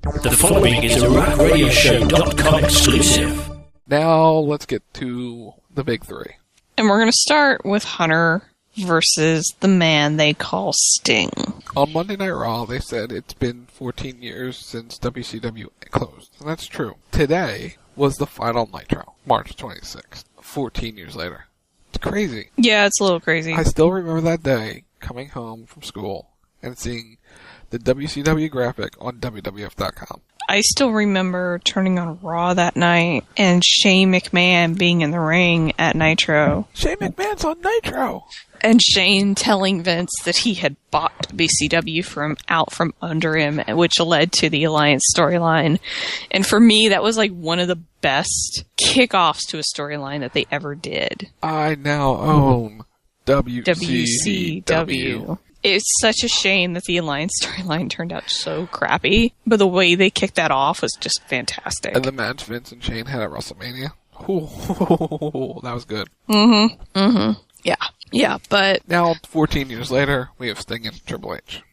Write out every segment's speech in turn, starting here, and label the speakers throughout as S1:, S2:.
S1: The following is a RackRadioShow.com exclusive.
S2: Now let's get to the big three.
S3: And we're going to start with Hunter versus the man they call Sting.
S2: On Monday Night Raw, they said it's been 14 years since WCW closed. And that's true. Today was the final Nitro, March 26th, 14 years later. It's crazy.
S3: Yeah, it's a little crazy.
S2: I still remember that day, coming home from school and seeing the WCW graphic on WWF.com.
S3: I still remember turning on Raw that night and Shane McMahon being in the ring at Nitro.
S2: Shane McMahon's on Nitro!
S3: And Shane telling Vince that he had bought WCW out from under him, which led to the Alliance storyline. And for me, that was like one of the best kickoffs to a storyline that they ever did.
S2: I now own
S3: WCW. It's such a shame that the Alliance storyline turned out so crappy, but the way they kicked that off was just fantastic.
S2: And the match Vince and Shane had at WrestleMania. Ooh, that was good.
S3: Yeah, but...
S2: Now, 14 years later, we have Sting and Triple H.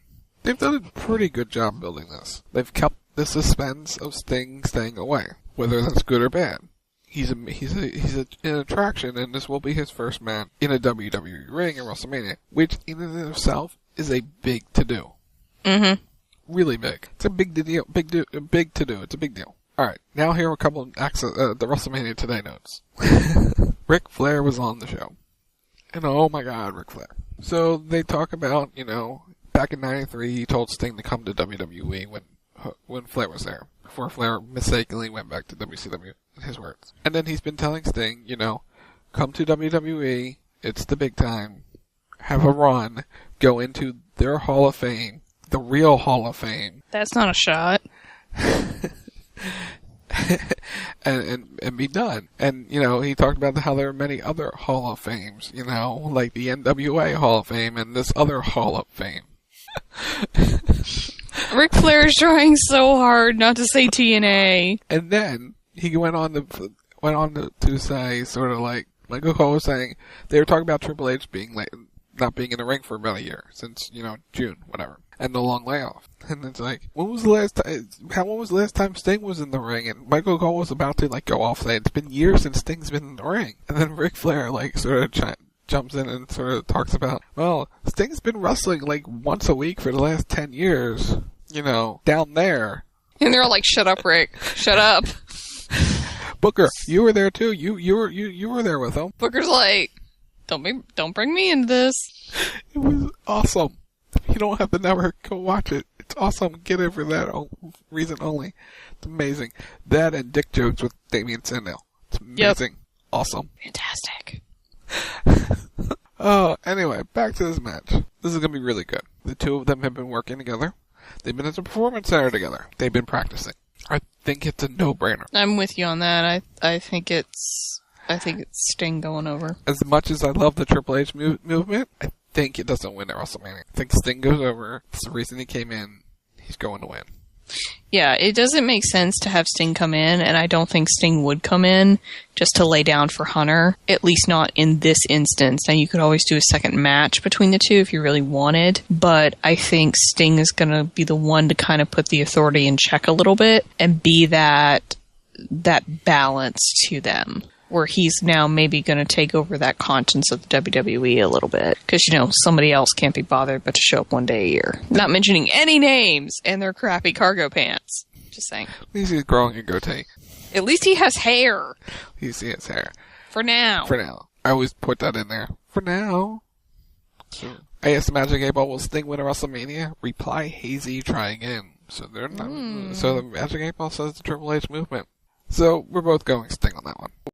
S2: They've done a pretty good job building this. They've kept the suspense of Sting staying away, whether that's good or bad. He's an attraction, and this will be his first match in a WWE ring in WrestleMania, which in and of itself is a big to-do. Really big. It's a big to-do. It's a big deal. Alright, now here are a couple of the WrestleMania Today notes. Ric Flair was on the show. And oh my god, Ric Flair. So they talk about, back in '93 he told Sting to come to WWE when Flair was there. Before Flair mistakenly went back to WCW, in his words. And then he's been telling Sting, come to WWE, it's the big time, have a run, go into their Hall of Fame, the real Hall of Fame.
S3: That's not a shot.
S2: and be done. And, he talked about how there are many other Hall of Fames, like the NWA Hall of Fame and this other Hall of Fame.
S3: Ric Flair is trying so hard not to say TNA.
S2: And then he went on to say, sort of like Michael Cole was saying, they were talking about Triple H not being in the ring for about a year, since, June, whatever, and the long layoff. And it's like, when was the last time Sting was in the ring? And Michael Cole was about to, go off, say, it's been years since Sting's been in the ring. And then Ric Flair, sort of jumps in and sort of talks about, well, Sting's been wrestling, once a week for the last 10 years, down there.
S3: And they're all like, shut up, Rick. Shut up.
S2: Booker, you were there too. You were there with him.
S3: Booker's like, don't bring me into this.
S2: It was awesome. You don't have to never go watch it. It's awesome. Get it for that reason only. It's amazing. That and dick jokes with Damien Sandow. It's amazing. Yep. Awesome.
S3: Fantastic.
S2: Oh, anyway, back to this match. This is going to be really good. The two of them have been working together. They've been at the Performance Center together. They've been practicing. I think it's a no-brainer.
S3: I'm with you on that. I think it's Sting going over.
S2: As much as I love the Triple H movement, I think it doesn't win at WrestleMania. I think Sting goes over. It's the reason he came in. He's going to win.
S3: Yeah, it doesn't make sense to have Sting come in, and I don't think Sting would come in just to lay down for Hunter, at least not in this instance. Now, you could always do a second match between the two if you really wanted, but I think Sting is going to be the one to kind of put the authority in check a little bit and be that balance to them, where he's now maybe going to take over that conscience of the WWE a little bit. Because, somebody else can't be bothered but to show up one day a year. Not mentioning any names and their crappy cargo pants. Just saying.
S2: At least he's growing a goatee.
S3: At least he has hair.
S2: At least he has hair.
S3: For now.
S2: I always put that in there. For now. So, I asked the Magic 8 Ball, will Sting win a WrestleMania? Reply hazy, try again. So they're not. So the Magic 8 Ball says the Triple H movement. So we're both going Sting on that one.